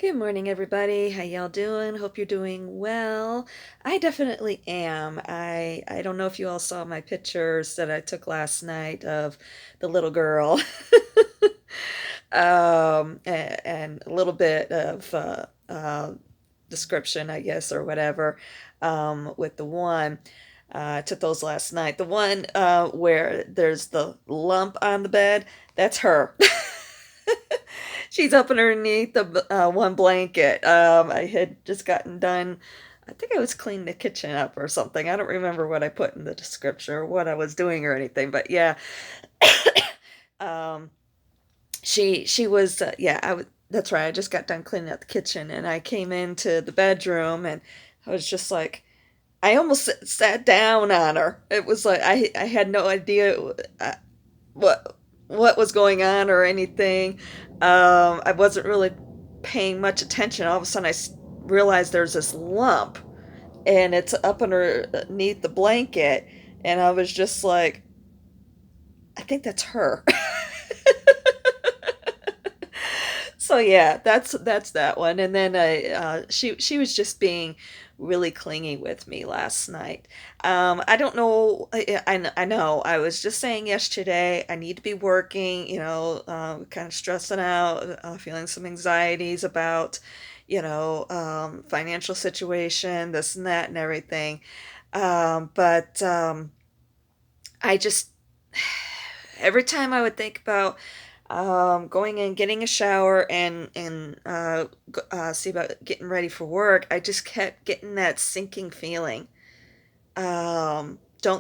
Good morning, everybody. How y'all doing? Hope you're doing well. I definitely am. I don't know if you all saw my pictures that I took last night of the little girl, and a little bit of description, I guess, or whatever, with the one. I took those last night. The one where there's the lump on the bed, that's her. She's up underneath the one blanket. I had just gotten done. I think I was cleaning the kitchen up or something. I don't remember what I put in the description or what I was doing or anything. But yeah, um, she was yeah. I was. That's right. I just got done cleaning up the kitchen and I came into the bedroom and I was just like, I almost sat down on her. It was like I had no idea uh, what what was going on or anything. I wasn't really paying much attention. All of a sudden, realized there's this lump, and it's up underneath the blanket, and I was just like, I think that's her. So yeah, that's that one. And then she was just being really clingy with me last night. I don't know. I know. I was just saying yesterday. I need to be working. Kind of stressing out, feeling some anxieties about, financial situation, this and that, and everything. But I just every time I would think about going and getting a shower and see about getting ready for work, I just kept getting that sinking feeling. Don't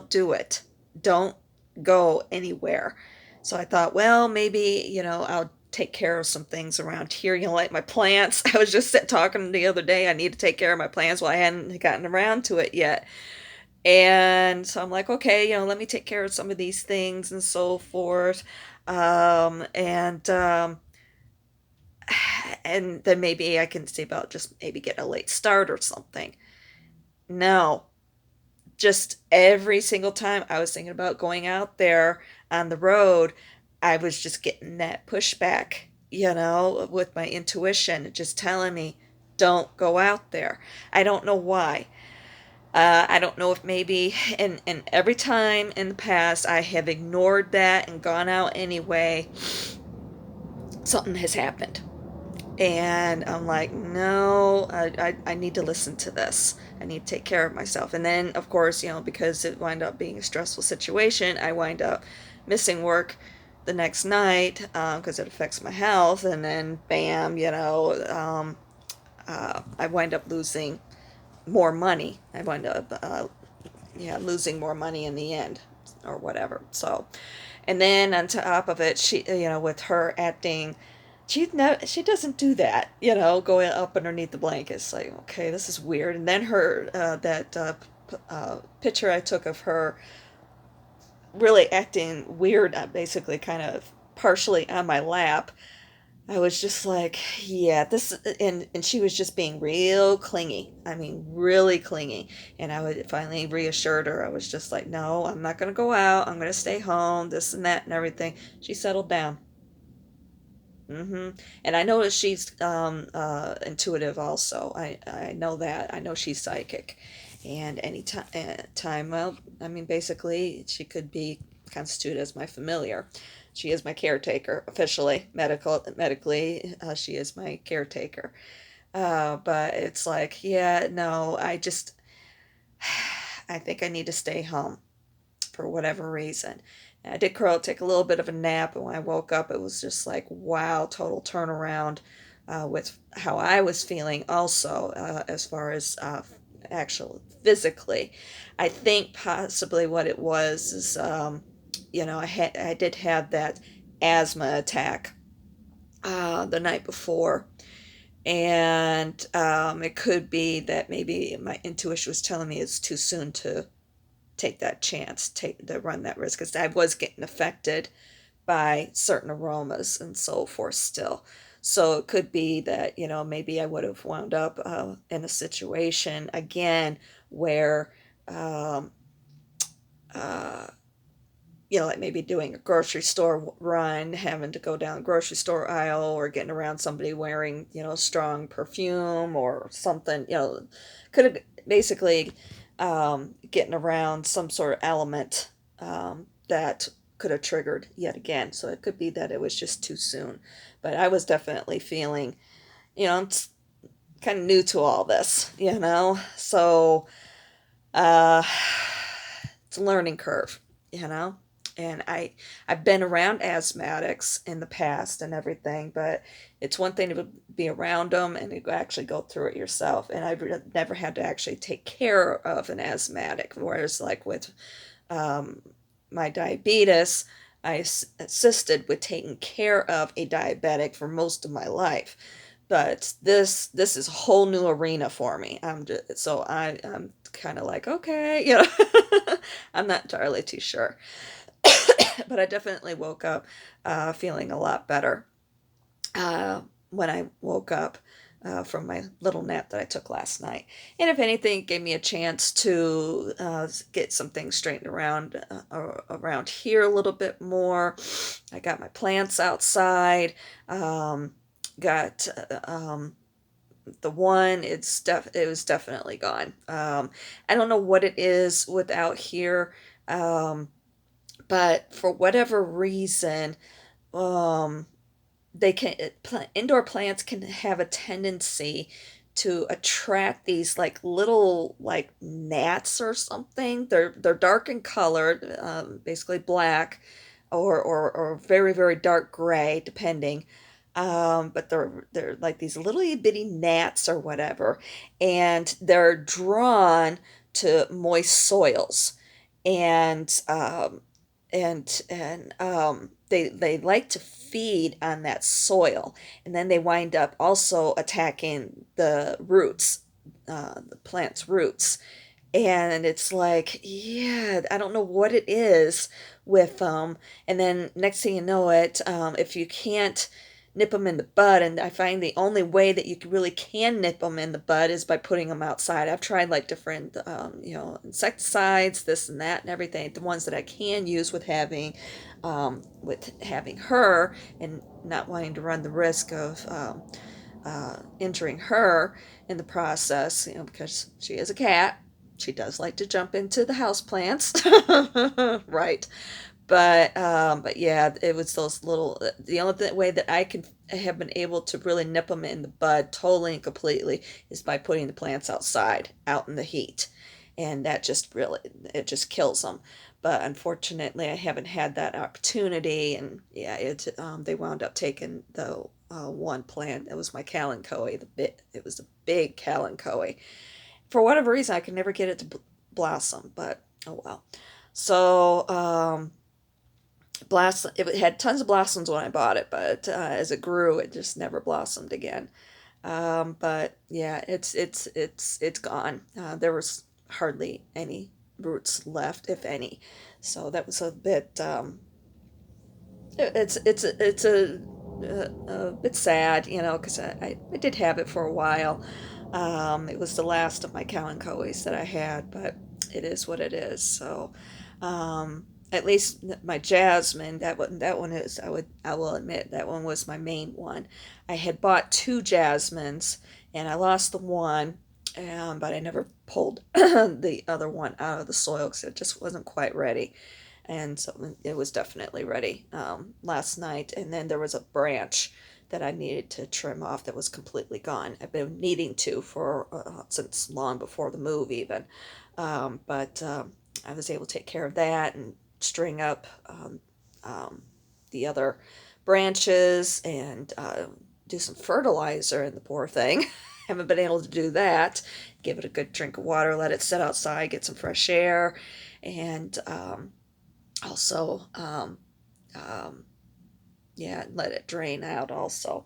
do it. Don't go anywhere. So I thought, well, maybe I'll take care of some things around here. Like my plants. I was just talking the other day. I need to take care of my plants. Well, I hadn't gotten around to it yet. And so I'm like, okay, let me take care of some of these things and so forth. And and then maybe I can see about just maybe getting a late start or something. No, just every single time I was thinking about going out there on the road, I was just getting that pushback, with my intuition just telling me, don't go out there. I don't know why. I don't know if maybe, and every time in the past I have ignored that and gone out anyway, something has happened. And I'm like, no, I need to listen to this. I need to take care of myself. And then, of course, because it wound up being a stressful situation, I wind up missing work the next night because it affects my health. And then, bam, I wind up losing more money. I wind up yeah, losing more money in the end or whatever. So, and then on top of it, she, with her acting, she doesn't do that, going up underneath the blankets. Like, okay, this is weird. And then her, that picture I took of her really acting weird, basically kind of partially on my lap. I was just like, yeah, this, and she was just being real clingy. I mean, really clingy. And I would finally reassured her. I was just like, no, I'm not going to go out. I'm going to stay home, this and that and everything. She settled down. And I know that she's intuitive also. I know that. I know she's psychic. And any time, well, I mean, basically, she could be constituted as my familiar. She is my caretaker officially, medically. She is my caretaker. But it's like, yeah, no, I think I need to stay home for whatever reason. And I did curl, take a little bit of a nap, and when I woke up, it was just like, wow, total turnaround with how I was feeling, also, as far as actual physically. I think possibly what it was is, I did have that asthma attack the night before, and it could be that maybe my intuition was telling me it's too soon to take that chance, take to run that risk, because I was getting affected by certain aromas and so forth still. So it could be that, maybe I would have wound up in a situation again where um, uh, like maybe doing a grocery store run, having to go down the grocery store aisle, or getting around somebody wearing, strong perfume or something, could have basically getting around some sort of element that could have triggered yet again. So it could be that it was just too soon. But I was definitely feeling, I'm kind of new to all this, So uh, it's a learning curve, you know. And I've been around asthmatics in the past and everything, but it's one thing to be around them and to actually go through it yourself. And I've never had to actually take care of an asthmatic, whereas like with um, my diabetes, assisted with taking care of a diabetic for most of my life. But this is a whole new arena for me. I'm kind of like, okay, I'm not entirely too sure. But I definitely woke up feeling a lot better when I woke up from my little nap that I took last night. And if anything, it gave me a chance to get some things straightened around here a little bit more. I got my plants outside. Got the one. It was definitely gone. I don't know what it is without here, but for whatever reason, um, they can indoor plants can have a tendency to attract these like little like gnats or something. They're dark in color, basically black, or very very dark gray, depending. But they're like these little bitty gnats or whatever, and they're drawn to moist soils, and they like to feed on that soil, and then they wind up also attacking the plant's roots. And it's like, yeah, I don't know what it is with them. And then next thing you know it, if you can't nip them in the bud, and I find the only way that you really can nip them in the bud is by putting them outside. I've tried like different, insecticides, this and that, and everything. The ones that I can use with having her and not wanting to run the risk of injuring her in the process, because she is a cat. She does like to jump into the house plants, right? But yeah, it was those little. The only way that I can have been able to really nip them in the bud totally and completely is by putting the plants outside, out in the heat, and that just really it just kills them. But unfortunately, I haven't had that opportunity, and yeah, they wound up taking the one plant. It was my kalanchoe. It was the big kalanchoe. For whatever reason, I could never get it to blossom, but oh well. So blossom. It had tons of blossoms when I bought it, but as it grew, it just never blossomed again. But yeah, it's gone. There was hardly any roots left, if any. So that was a bit. It's a bit sad, because I did have it for a while. It was the last of my kalanchoes that I had, but it is what it is. So, at least my jasmine, that one is, I will admit that one was my main one. I had bought two jasmines and I lost the one, but I never pulled the other one out of the soil because it just wasn't quite ready. And so it was definitely ready last night. And then there was a branch that I needed to trim off that was completely gone. I've been needing to for since long before the move, even. But I was able to take care of that and string up um, the other branches and do some fertilizer in the poor thing. Haven't been able to do that. Give it a good drink of water, let it sit outside, get some fresh air, and also, um, yeah, let it drain out also.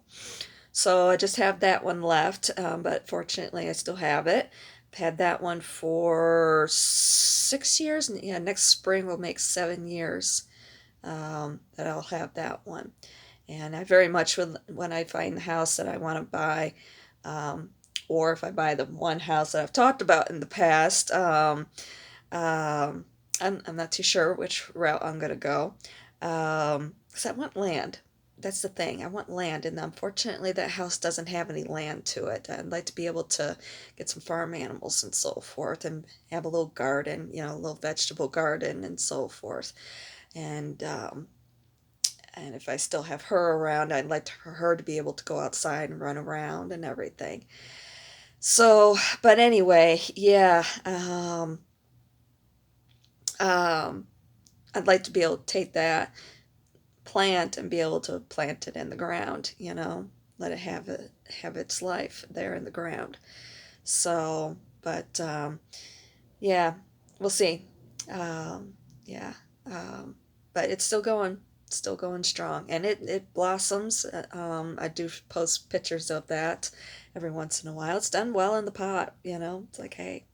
So I just have that one left, but fortunately I still have it. I've had that one for 6 years, and yeah, next spring will make 7 years that I'll have that one. And I very much would, when I find the house that I want to buy, um, or if I buy the one house that I've talked about in the past, um, I'm not too sure which route I'm gonna go. 'Cause I want land. That's the thing. I want land, and unfortunately, that house doesn't have any land to it. I'd like to be able to get some farm animals and so forth, and have a little garden, a little vegetable garden and so forth. And and if I still have her around, I'd like her to be able to go outside and run around and everything. So, but anyway, yeah. Um, I'd like to be able to take that plant and be able to plant it in the ground, let it have its life there in the ground. So, but yeah, we'll see. Yeah, um, but it's still going strong, and it blossoms. I do post pictures of that every once in a while. It's done well in the pot, It's like, hey,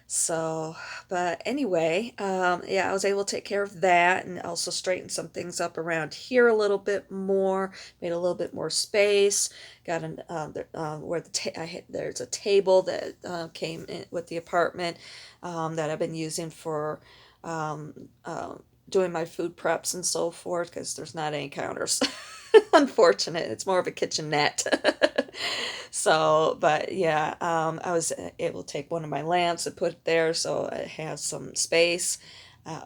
so, but anyway, yeah, I was able to take care of that and also straighten some things up around here a little bit more, made a little bit more space. Got an where there's a table that came in with the apartment that I've been using for um, uh, doing my food preps and so forth because there's not any counters. Unfortunate. It's more of a kitchenette. So, but yeah, I was able to take one of my lamps and put it there so it has some space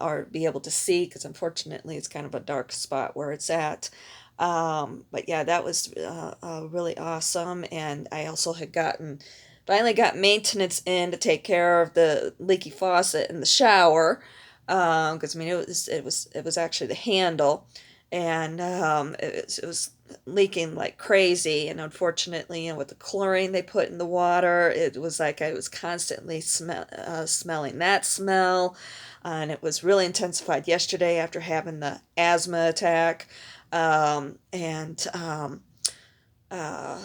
or be able to see because unfortunately it's kind of a dark spot where it's at. But yeah, that was really awesome. And I also had finally got maintenance in to take care of the leaky faucet in the shower. Because I mean, it was actually the handle, and it was leaking like crazy. And unfortunately, with the chlorine they put in the water, it was like I was constantly smelling that smell. And it was really intensified yesterday after having the asthma attack. And uh,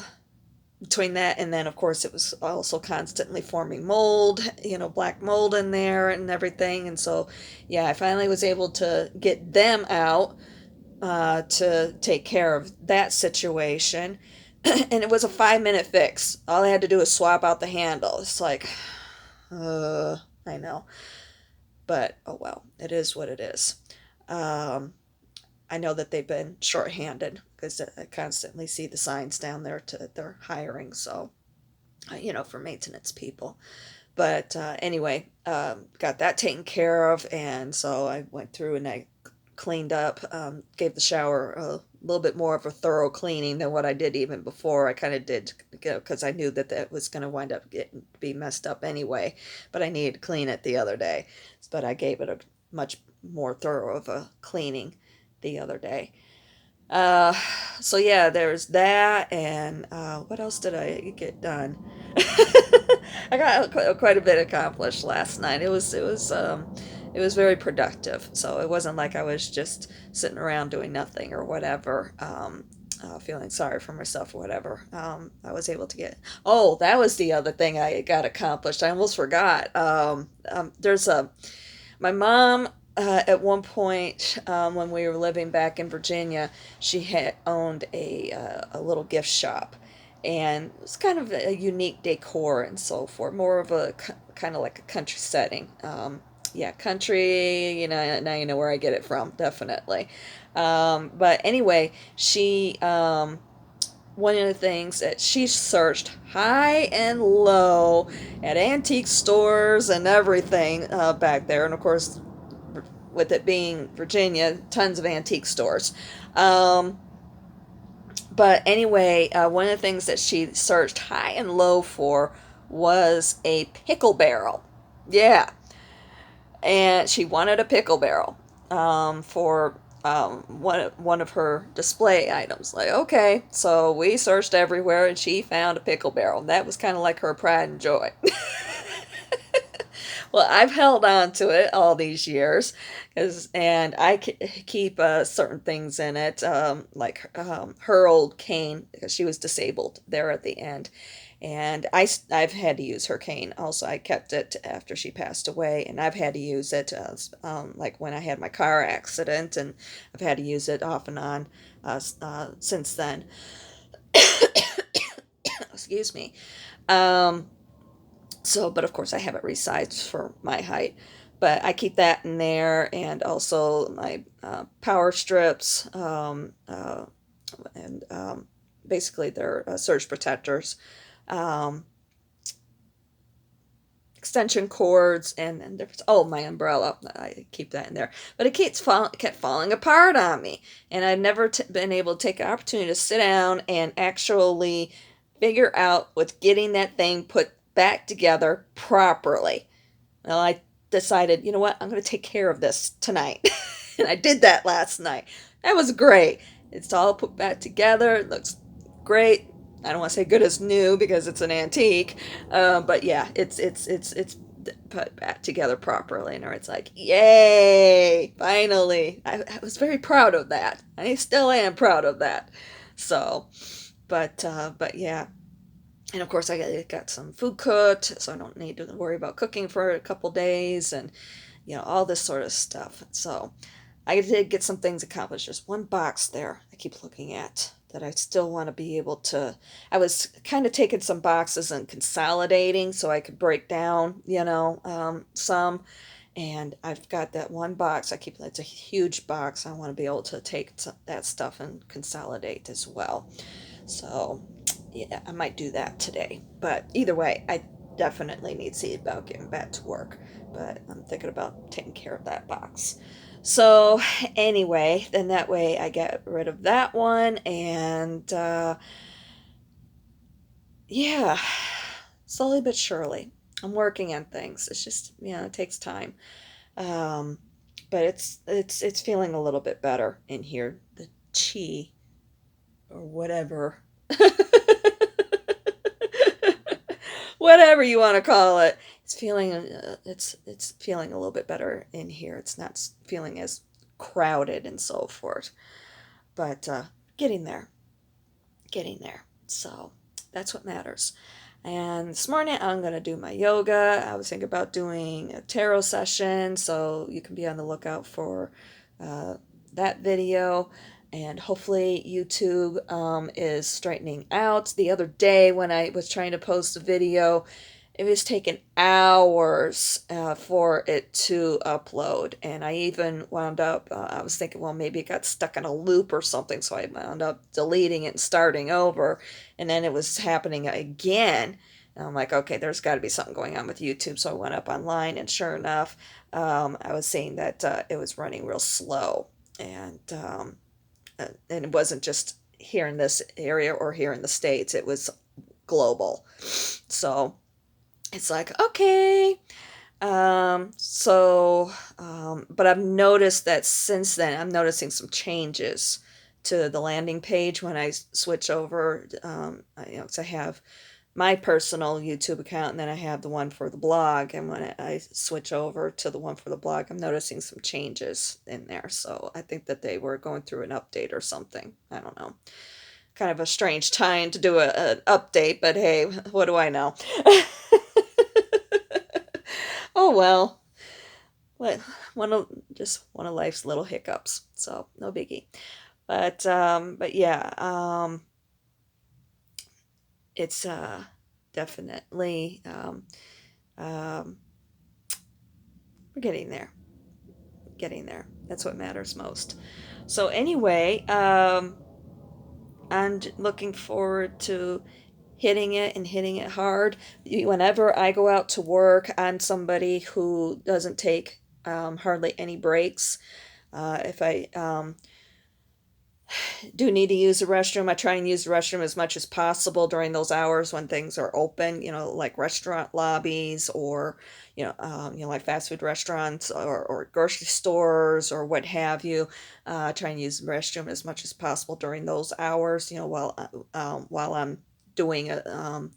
Between that and then, of course, it was also constantly forming mold, black mold in there and everything. And so, yeah, I finally was able to get them out to take care of that situation. And it was a 5-minute fix. All I had to do was swap out the handle. It's like, uh, I know. But oh well, it is what it is. Um, I know that they've been shorthanded because I constantly see the signs down there to they're hiring. So, for maintenance people. But anyway, got that taken care of, and so I went through and I cleaned up, gave the shower a little bit more of a thorough cleaning than what I did even before. I kind of did because I knew that that was going to wind up be messed up anyway, but I needed to clean it the other day. But I gave it a much more thorough of a cleaning the other day. Uh, so yeah, there's that, and what else did I get done? I got quite a bit accomplished last night. It was very productive. So it wasn't like I was just sitting around doing nothing or whatever, feeling sorry for myself or whatever. I was able to get. Oh, that was the other thing I got accomplished. I almost forgot. There's a My mom, at one point, when we were living back in Virginia, she had owned a little gift shop, and it was kind of a unique decor and so forth, more of a kind of like a country setting. Yeah, country. Now you know where I get it from, definitely. But anyway, she one of the things that she searched high and low at antique stores and everything back there, and of course, with it being Virginia, tons of antique stores. Um, but anyway, one of the things that she searched high and low for was a pickle barrel. Yeah, and she wanted a pickle barrel for one of her display items. Like, okay, so we searched everywhere, and she found a pickle barrel. That was kind of like her pride and joy. Well, I've held on to it all these years, and I keep certain things in it, like her old cane because she was disabled there at the end, and I've had to use her cane. Also, I kept it after she passed away, and I've had to use it like when I had my car accident, and I've had to use it off and on since then. Excuse me. Um, but of course, I have it resized for my height. but I keep that in there, and also my power strips, and basically they're surge protectors, um, extension cords, and there's, oh, my umbrella. I keep that in there, but it kept falling apart on me, and I've never been able to take an opportunity to sit down and actually figure out with getting that thing put back together properly. Well, I decided, you know what, I'm going to take care of this tonight. And I did that last night. That was great. It's all put back together. It looks great. I don't want to say good as new because it's an antique, but yeah, it's put back together properly, and it's like, yay! Finally, I was very proud of that. I still am proud of that. So, but yeah, and of course I got some food cooked, so I don't need to worry about cooking for a couple days, and all this sort of stuff. So I did get some things accomplished. There's one box there I keep looking at that I still want to be able to. I was kind of taking some boxes and consolidating so I could break down, some. And I've got that one box. It's a huge box. I want to be able to take that stuff and consolidate as well. So, yeah, I might do that today. But either way, I definitely need to see about getting back to work. But I'm thinking about taking care of that box. So, anyway, then that way I get rid of that one. And yeah, slowly but surely, I'm working on things. It's just, it takes time. Um, but it's feeling a little bit better in here. The chi or whatever. Whatever you want to call it. It's feeling a little bit better in here. It's not feeling as crowded and so forth. But getting there, getting there. So that's what matters. And this morning I'm going to do my yoga. I was thinking about doing a tarot session, so you can be on the lookout for uh, that video. And hopefully YouTube is straightening out. The other day when I was trying to post a video, it was taking hours for it to upload. And I even wound up, I was thinking, well, maybe it got stuck in a loop or something. So I wound up deleting it and starting over. And then it was happening again. And I'm like, okay, there's got to be something going on with YouTube. So I went up online, and sure enough, I was seeing that it was running real slow. And it wasn't just here in this area or here in the States, it was global. So it's like, okay. But I've noticed that since then, I'm noticing some changes to the landing page when I switch over. 'Cause I have my personal YouTube account, and then I have the one for the blog. And when I switch over to the one for the blog, I'm noticing some changes in there. So I think that they were going through an update or something. I don't know. Kind of a strange time to do an update, but hey, what do I know? Oh well, what one of life's little hiccups, so no biggie. But yeah, it's definitely um, we're getting there, getting there. That's what matters most. So anyway, I'm looking forward to hitting it and hitting it hard. Whenever I go out to work, I'm somebody who doesn't take hardly any breaks. If I do need to use the restroom, I try and use the restroom as much as possible during those hours when things are open, like restaurant lobbies, or, like fast food restaurants, or grocery stores or what have you. Try and use the restroom as much as possible during those hours, while I'm doing a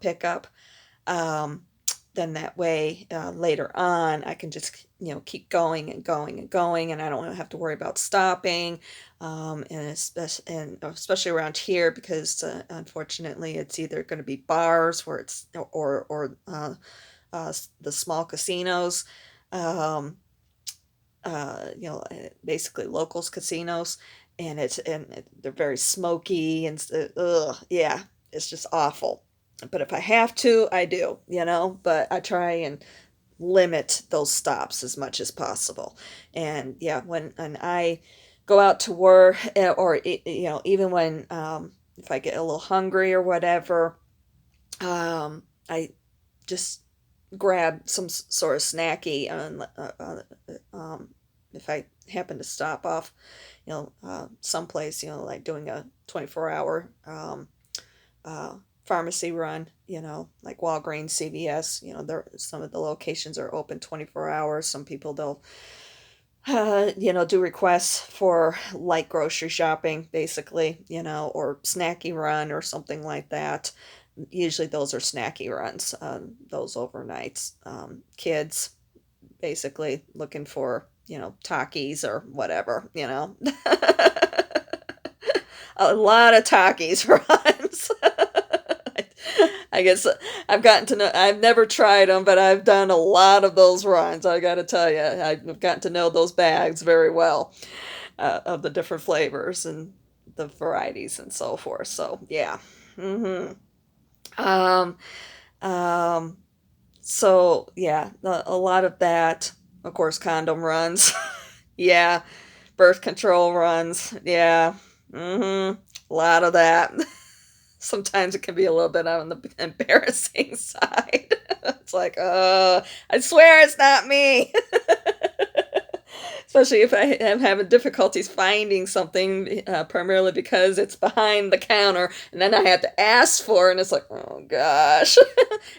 pickup. Um, then that way, later on, I can just, keep going and going and going, and I don't have to worry about stopping. And especially around here, because unfortunately, it's either going to be bars where it's the small casinos, um, basically locals casinos, they're very smoky, and yeah, it's just awful. But if I have to, I do, but I try and limit those stops as much as possible. And yeah, when I go out to work, or even when if I get a little hungry or whatever, I just grab some sort of snacky, if I happen to stop off, someplace, like doing a 24-hour pharmacy run, like Walgreens, CVS, some of the locations are open 24 hours. Some people, they'll, do requests for light grocery shopping, basically, or snacky run or something like that. Usually those are snacky runs, those overnights. Kids basically looking for, Takis or whatever, a lot of Takis runs. I guess I've gotten to know, I've never tried them, but I've done a lot of those runs. I got to tell you, I've gotten to know those bags very well, of the different flavors and the varieties and so forth. So, yeah. hmm Um, um, so yeah, a lot of that. Of course, condom runs. Yeah, birth control runs. Yeah. A lot of that. Sometimes it can be a little bit on the embarrassing side. It's like, I swear it's not me. Especially if I am having difficulties finding something, primarily because it's behind the counter, and then I have to ask for it, and it's like, oh gosh.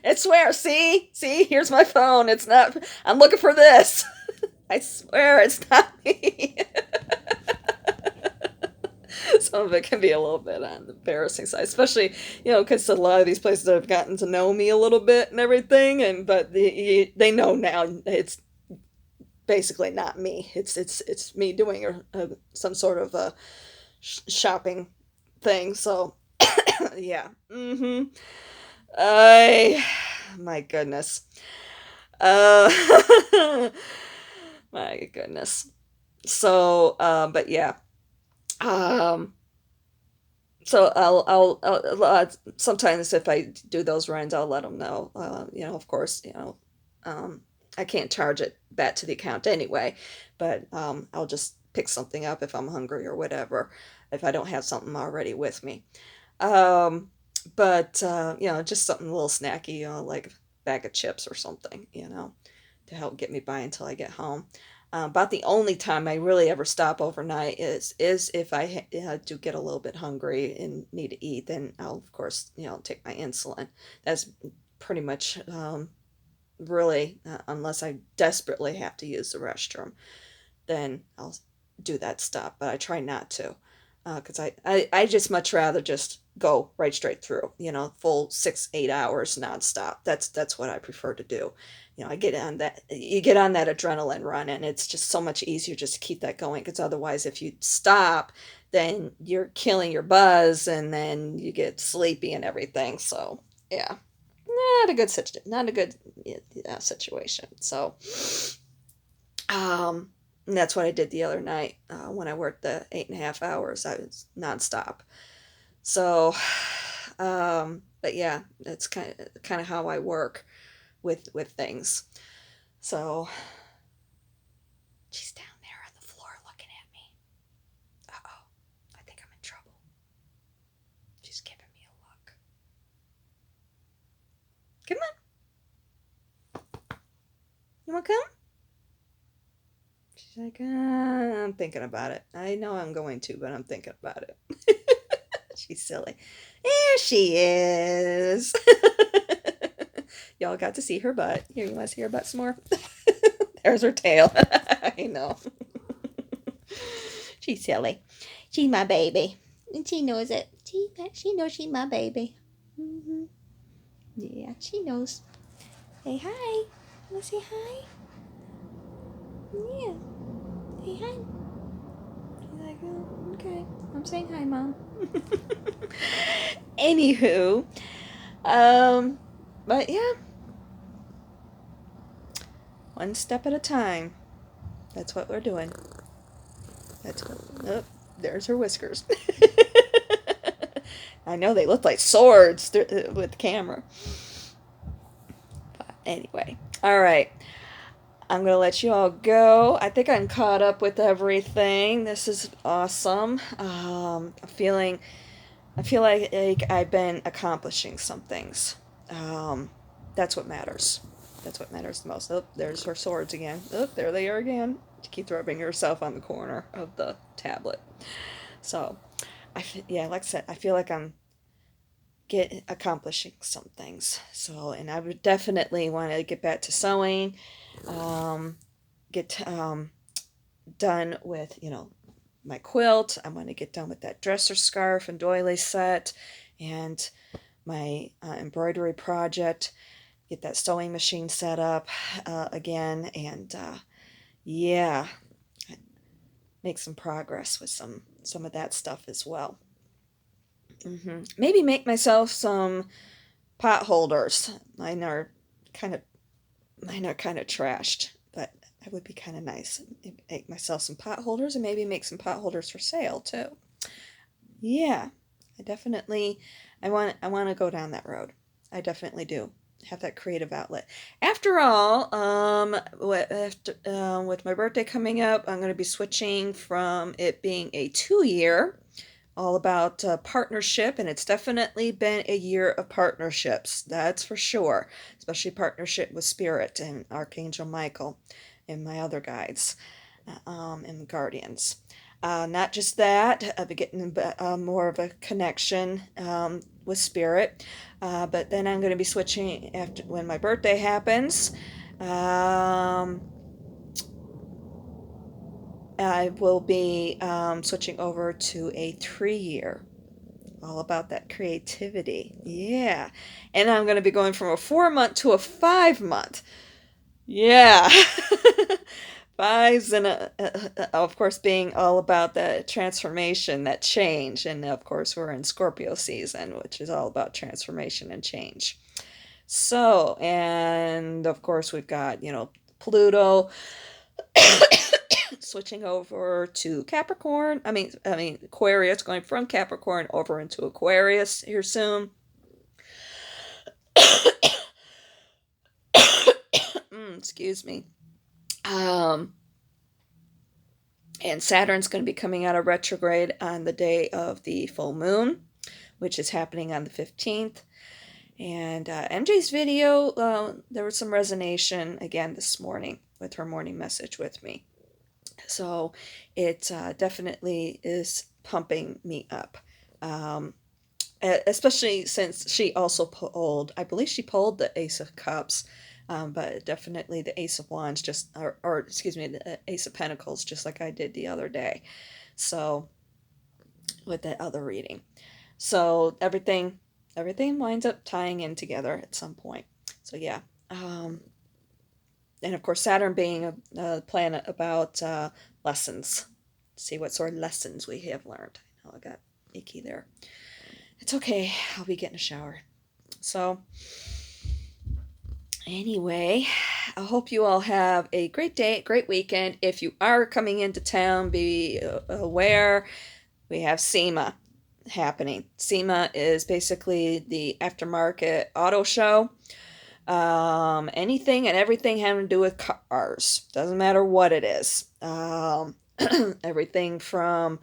I swear, see, here's my phone. It's not, I'm looking for this. I swear it's not me. Some of it can be a little bit on the embarrassing side, especially, because a lot of these places have gotten to know me a little bit and everything, but they know now it's basically not me. It's me doing some sort of a shopping thing. So yeah. I My goodness. Uh, my goodness. So, but yeah. Um, so sometimes if I do those runs, I'll let them know. Of course, I can't charge it back to the account anyway, but I'll just pick something up if I'm hungry or whatever, if I don't have something already with me. Um, but just something a little snacky, like a bag of chips or something, to help get me by until I get home. About the only time I really ever stop overnight is if I do get a little bit hungry and need to eat. Then I'll, of course, take my insulin. That's pretty much, really, unless I desperately have to use the restroom, then I'll do that stop. But I try not to, because I just much rather just go right straight through, full 6, 8 hours nonstop. That's what I prefer to do. You get on that adrenaline run, and it's just so much easier just to keep that going, because otherwise, if you stop, then you're killing your buzz, and then you get sleepy and everything. So yeah, not a good situation. So and that's what I did the other night, when I worked the 8.5 hours. I was nonstop. So, but yeah, that's kind of how I work with things. So she's down there on the floor looking at me. Uh-oh, I think I'm in trouble. She's giving me a look. Come on, you want to come? She's like, I'm thinking about it. I know I'm going to, but I'm thinking about it. She's silly. There she is. Y'all got to see her butt. Here, you want to see her butt some more? There's her tail. I know. She's silly. She's my baby. And she knows it. She knows she's my baby. Yeah, she knows. Say hi. Want to say hi? Yeah. Say hi. She's like, oh, okay. I'm saying hi, Mom. Anywho, but yeah, one step at a time. That's what we're doing. That's what. Oh, there's her whiskers. I know they look like swords with the camera. But Anyway, all right. I'm gonna let you all go. I think I'm caught up with everything. This is awesome. I feel like I've been accomplishing some things. Um, that's what matters. That's what matters the most. Oh, there's her swords again. Oh, there they are again. You keep rubbing yourself on the corner of the tablet. So, yeah, like I said, I feel like I'm get accomplishing some things. So, and I would definitely want to get back to sewing. Um, get done with my quilt. I want to get done with that dresser scarf and doily set, and my embroidery project. Get that sewing machine set up again, and yeah, make some progress with some of that stuff as well. Maybe make myself some pot holders. Kind of mine are kind of trashed, but that would be kind of nice. Make myself some pot holders and maybe make some pot holders for sale too. Yeah, I definitely I want to go down that road. I definitely do. Have that creative outlet. After all, with my birthday coming up, I'm going to be switching from it being a 2 year, all about partnership, and it's definitely been a year of partnerships. That's for sure, especially partnership with Spirit and Archangel Michael and my other guides and guardians. Not just that, I've been getting more of a connection with Spirit, but then I'm going to be switching after when my birthday happens. Um, I will be switching over to a 3 year, all about that creativity. Yeah. And I'm going to be going from a 4 month to a 5 month. Yeah. Fives, and of course, being all about that transformation, that change. And of course, we're in Scorpio season, which is all about transformation and change. So, and of course, we've got, Pluto switching over to Capricorn. I mean Aquarius, going from Capricorn over into Aquarius here soon. Excuse me. Um, and Saturn's going to be coming out of retrograde on the day of the full moon, which is happening on the 15th. And MJ's video, there was some resonation again this morning with her morning message with me. So it definitely is pumping me up. Um, Especially since she also pulled, I believe she pulled the Ace of Cups, but definitely the Ace of Wands, or excuse me, the Ace of Pentacles, just like I did the other day. So with that other reading, so everything winds up tying in together at some point. So yeah, um, and of course Saturn being a planet about lessons. See what sort of lessons we have learned. Oh, I got icky there. It's okay. I'll be getting a shower. So, anyway, I hope you all have a great day, great weekend. If you are coming into town, be aware we have SEMA happening. SEMA is basically the aftermarket auto show. Anything and everything having to do with cars. Doesn't matter what it is. Everything from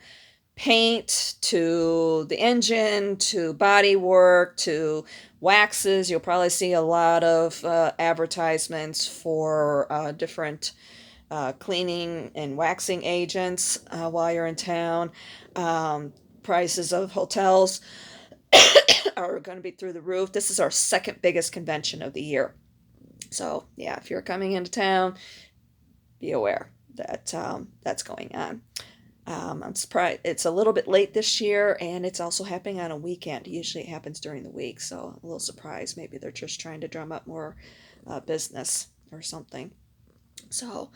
paint to the engine to body work to waxes. You'll probably see a lot of advertisements for different cleaning and waxing agents while you're in town. Prices of hotels are going to be through the roof. This is our second biggest convention of the year. So, yeah, if you're coming into town, be aware that that's going on. I'm surprised it's a little bit late this year, and it's also happening on a weekend. Usually it happens during the week, so a little surprised. Maybe they're just trying to drum up more business or something. So,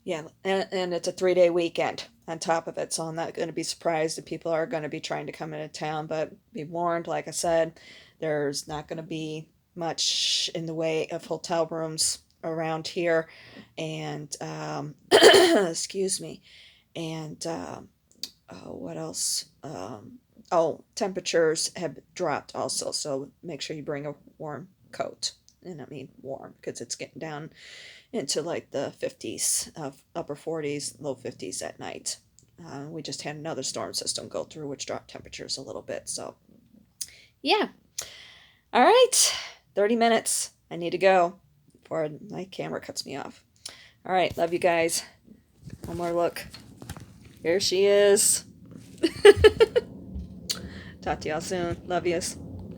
yeah, and it's a 3 day weekend on top of it, so I'm not going to be surprised if people are going to be trying to come into town, but be warned, like I said, there's not going to be much in the way of hotel rooms around here, and excuse me, and what else? Oh, temperatures have dropped also, so make sure you bring a warm coat. and I mean warm because it's getting down into like the 50s, upper 40s, low 50s at night. We just had another storm system go through, which dropped temperatures a little bit. So, yeah. All right. 30 minutes. I need to go before my camera cuts me off. All right. Love you guys. One more look. Here she is. Talk to y'all soon. Love yous.